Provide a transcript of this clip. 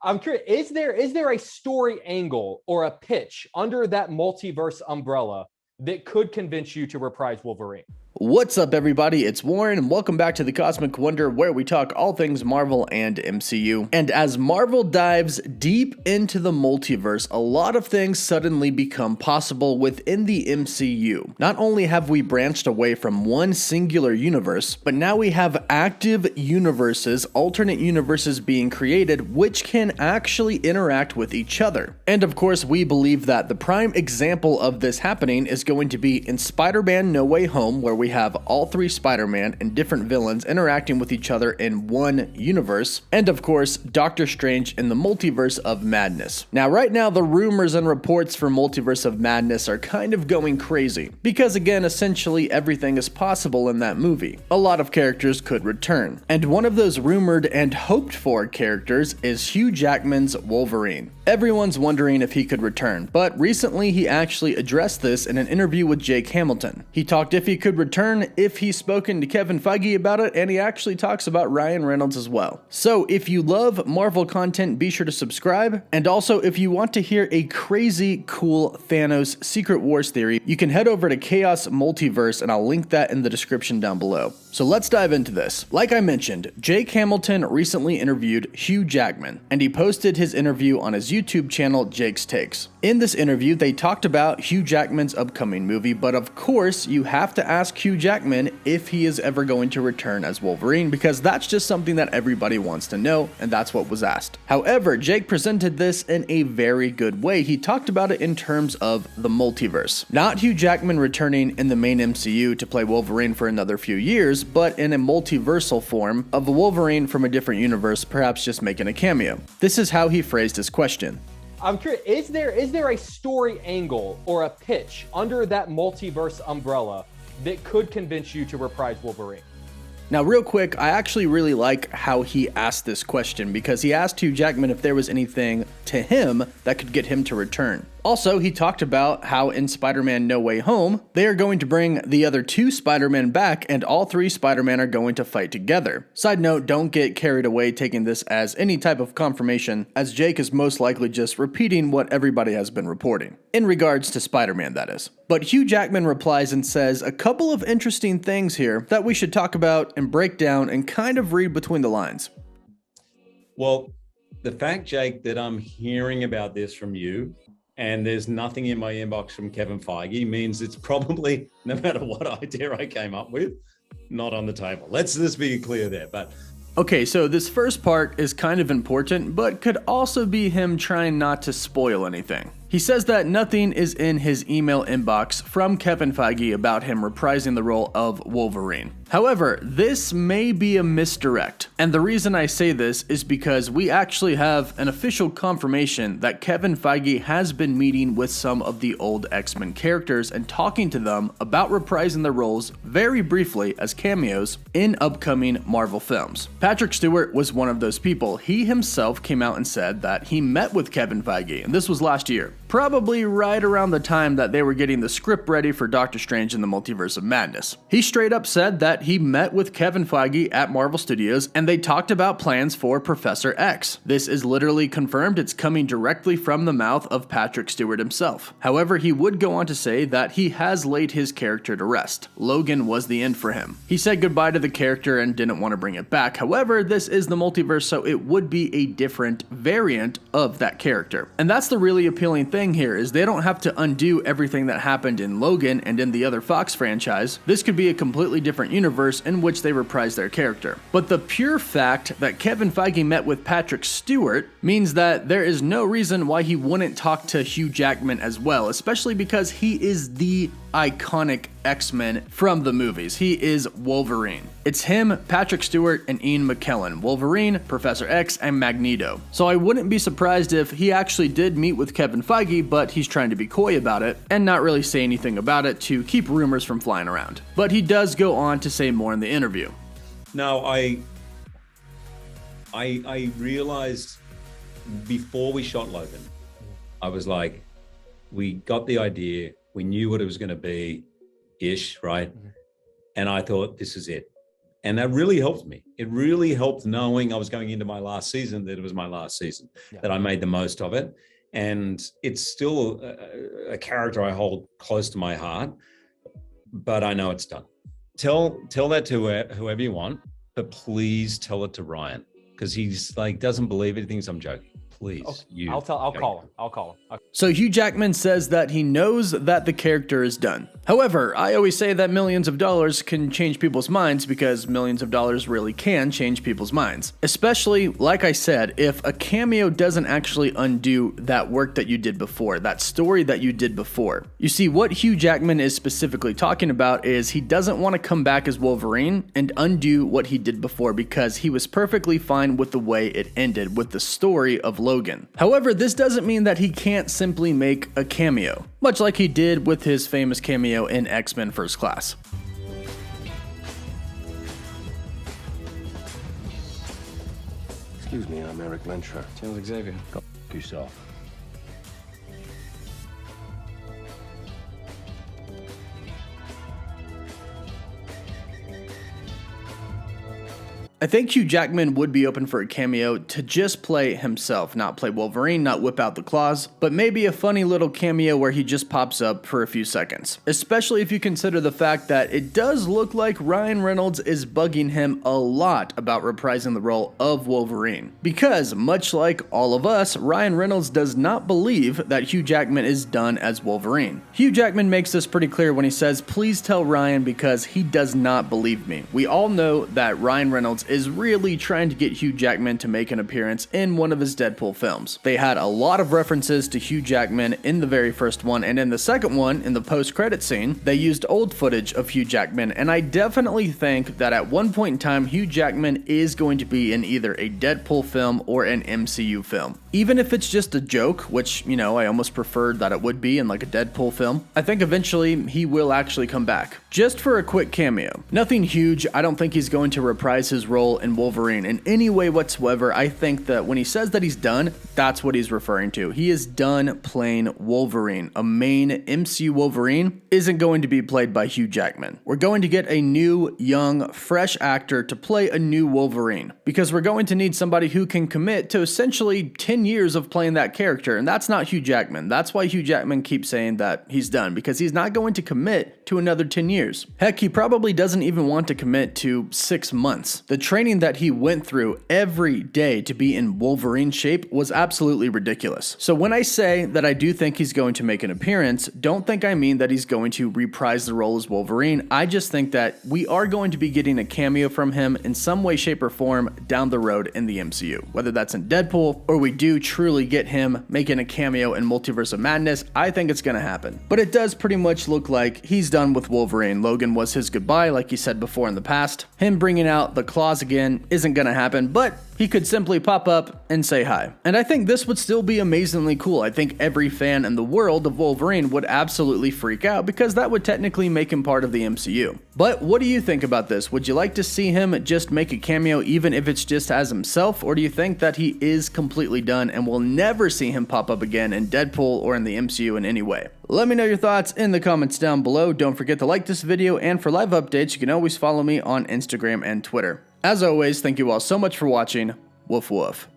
I'm curious, is there a story angle or a pitch under that multiverse umbrella that could convince you to reprise Wolverine? What's up, everybody? It's Warren, and welcome back to the Cosmic Wonder, where we talk all things Marvel and MCU. And as Marvel dives deep into the multiverse, a lot of things suddenly become possible within the MCU. Not only have we branched away from one singular universe, but now we have active universes, alternate universes being created, which can actually interact with each other. And of course, we believe that the prime example of this happening is going to be in Spider-Man No Way Home, where we have all three Spider-Man and different villains interacting with each other in one universe, and of course, Doctor Strange in the Multiverse of Madness. Now, right now, the rumors and reports for Multiverse of Madness are kind of going crazy, because again, essentially everything is possible in that movie. A lot of characters could return, and one of those rumored and hoped for characters is Hugh Jackman's Wolverine. Everyone's wondering if he could return, but recently he actually addressed this in an interview with Jake Hamilton. He talked if he could return, if he's spoken to Kevin Feige about it, and he actually talks about Ryan Reynolds as well. So if you love Marvel content, be sure to subscribe, and also if you want to hear a crazy cool Thanos Secret Wars theory, you can head over to Chaos Multiverse, and I'll link that in the description down below. So let's dive into this. Like I mentioned, Jake Hamilton recently interviewed Hugh Jackman, and he posted his interview on his YouTube channel, Jake's Takes. In this interview, they talked about Hugh Jackman's upcoming movie, but of course, you have to ask Hugh Jackman if he is ever going to return as Wolverine, because that's just something that everybody wants to know, and that's what was asked. However, Jake presented this in a very good way. He talked about it in terms of the multiverse. Not Hugh Jackman returning in the main MCU to play Wolverine for another few years, but in a multiversal form of the Wolverine from a different universe, perhaps just making a cameo. This is how he phrased his question. I'm curious, is there a story angle or a pitch under that multiverse umbrella that could convince you to reprise Wolverine? Now, real quick, I actually really like how he asked this question, because he asked Hugh Jackman if there was anything to him that could get him to return. Also, he talked about how in Spider-Man No Way Home, they are going to bring the other two Spider-Men back, and all three Spider-Men are going to fight together. Side note, don't get carried away taking this as any type of confirmation, as Jake is most likely just repeating what everybody has been reporting. In regards to Spider-Man, that is. But Hugh Jackman replies and says a couple of interesting things here that we should talk about and break down and kind of read between the lines. Well, the fact, Jake, that I'm hearing about this from you and there's nothing in my inbox from Kevin Feige means it's probably, no matter what idea I came up with, not on the table. Let's just be clear there. But okay, so this first part is kind of important, but could also be him trying not to spoil anything. He says that nothing is in his email inbox from Kevin Feige about him reprising the role of Wolverine. However, this may be a misdirect, and the reason I say this is because we actually have an official confirmation that Kevin Feige has been meeting with some of the old X-Men characters and talking to them about reprising their roles very briefly as cameos in upcoming Marvel films. Patrick Stewart was one of those people. He himself came out and said that he met with Kevin Feige, and this was last year. Probably right around the time that they were getting the script ready for Doctor Strange in the Multiverse of Madness. He straight up said that he met with Kevin Feige at Marvel Studios and they talked about plans for Professor X. This is literally confirmed. It's coming directly from the mouth of Patrick Stewart himself. However, he would go on to say that he has laid his character to rest. Logan was the end for him. He said goodbye to the character and didn't want to bring it back. However, this is the multiverse, so it would be a different variant of that character. And that's the really appealing thing here, is they don't have to undo everything that happened in Logan and in the other Fox franchise. This could be a completely different universe in which they reprise their character. But the pure fact that Kevin Feige met with Patrick Stewart means that there is no reason why he wouldn't talk to Hugh Jackman as well, especially because he is the iconic X-Men from the movies. He is Wolverine. It's him, Patrick Stewart, and Ian McKellen. Wolverine, Professor X, and Magneto. So I wouldn't be surprised if he actually did meet with Kevin Feige, but he's trying to be coy about it and not really say anything about it to keep rumors from flying around. But he does go on to say more in the interview. no, I realized before we shot Logan, I was like, we got the idea, we knew what it was going to be ish, right? Mm-hmm. And I thought, this is it. And that really helped me. It really helped knowing I was going into my last season, that it was my last season, that I made the most of it. And it's still a character I hold close to my heart, but I know it's done. Tell that to whoever you want, but please tell it to Ryan, because he's like, doesn't believe it. He thinks I'm joking. Please, okay. I'll call him. So Hugh Jackman says that he knows that the character is done. However, I always say that millions of dollars can change people's minds, because millions of dollars really can change people's minds. Especially, like I said, if a cameo doesn't actually undo that work that you did before, that story that you did before. You see, what Hugh Jackman is specifically talking about is he doesn't want to come back as Wolverine and undo what he did before, because he was perfectly fine with the way it ended with the story of Logan. However, this doesn't mean that he can't simply make a cameo, much like he did with his famous cameo in X-Men First Class. Excuse me, I'm Eric Lensher. Tell Xavier. Go f yourself. I think Hugh Jackman would be open for a cameo to just play himself, not play Wolverine, not whip out the claws, but maybe a funny little cameo where he just pops up for a few seconds. Especially if you consider the fact that it does look like Ryan Reynolds is bugging him a lot about reprising the role of Wolverine. Because, much like all of us, Ryan Reynolds does not believe that Hugh Jackman is done as Wolverine. Hugh Jackman makes this pretty clear when he says, "Please tell Ryan," because he does not believe me. We all know that Ryan Reynolds is really trying to get Hugh Jackman to make an appearance in one of his Deadpool films. They had a lot of references to Hugh Jackman in the very first one, and in the second one, in the post-credit scene, they used old footage of Hugh Jackman, and I definitely think that at one point in time, Hugh Jackman is going to be in either a Deadpool film or an MCU film. Even if it's just a joke, which, you know, I almost preferred that it would be in like a Deadpool film, I think eventually he will actually come back, just for a quick cameo. Nothing huge. I don't think he's going to reprise his role in Wolverine in any way whatsoever. I think that when he says that he's done, that's what he's referring to. He is done playing Wolverine. A main MCU Wolverine isn't going to be played by Hugh Jackman. We're going to get a new, young, fresh actor to play a new Wolverine, because we're going to need somebody who can commit to essentially 10 years of playing that character, and that's not Hugh Jackman. That's why Hugh Jackman keeps saying that he's done, because he's not going to commit to another 10 years. Heck, he probably doesn't even want to commit to 6 months. The training that he went through every day to be in Wolverine shape was absolutely ridiculous. So when I say that I do think he's going to make an appearance, don't think I mean that he's going to reprise the role as Wolverine. I just think that we are going to be getting a cameo from him in some way, shape, or form down the road in the MCU. Whether that's in Deadpool, or we do truly get him making a cameo in Multiverse of Madness, I think it's gonna happen. But it does pretty much look like he's done with Wolverine. Logan was his goodbye, like he said before in the past. Him bringing out the claws again isn't gonna happen, but he could simply pop up and say hi. And I think this would still be amazingly cool. I think every fan in the world of Wolverine would absolutely freak out, because that would technically make him part of the MCU. But what do you think about this? Would you like to see him just make a cameo even if it's just as himself, or do you think that he is completely done and we'll never see him pop up again in Deadpool or in the MCU in any way? Let me know your thoughts in the comments down below. Don't forget to like this video, and for live updates, you can always follow me on Instagram and Twitter. As always, thank you all so much for watching. Woof woof.